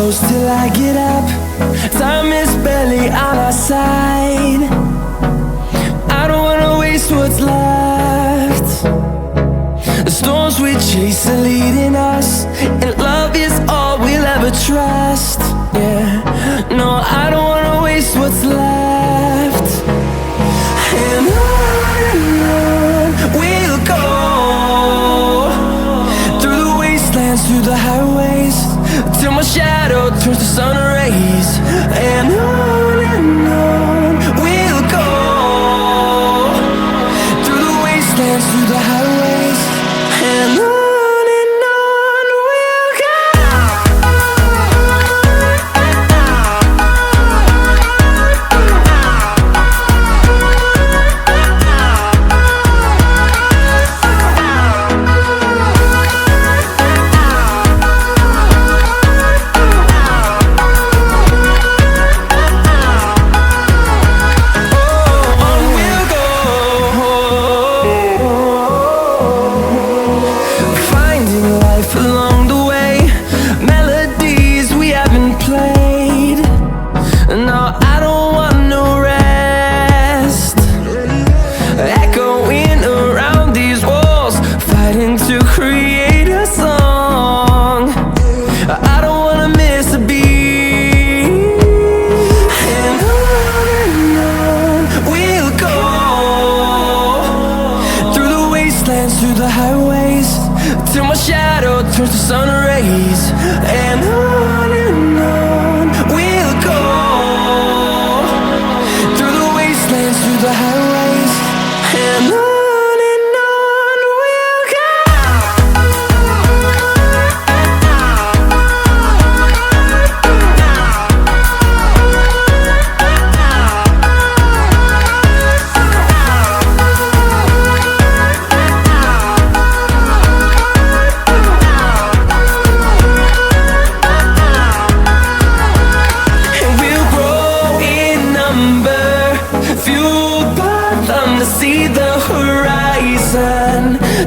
close till I get up. Time is barely on our side. I don't wanna waste what's left. The storms we chase are leading us, and love is all we'll ever trust. Yeah, no, I don't wanna waste what's left. And on we'll go, through the wastelands, through the highways, till my shadow turns to sun rays. And on we'll go, through the wastelands, through the highways, and on we'll go. Through the highways, till my shadow turns to sun rays. And on we'll go, through the wastelands, through the highways, and on we'll go. See the horizon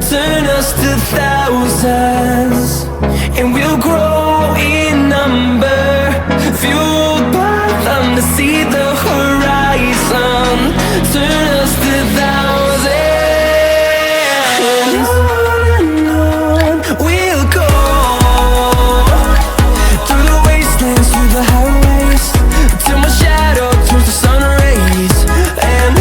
turn us to thousands, and we'll grow in number, fueled by them. To see the horizon turn us to thousands, and on we'll go, through the wastelands, through the highways, till my shadow turns to sun rays. And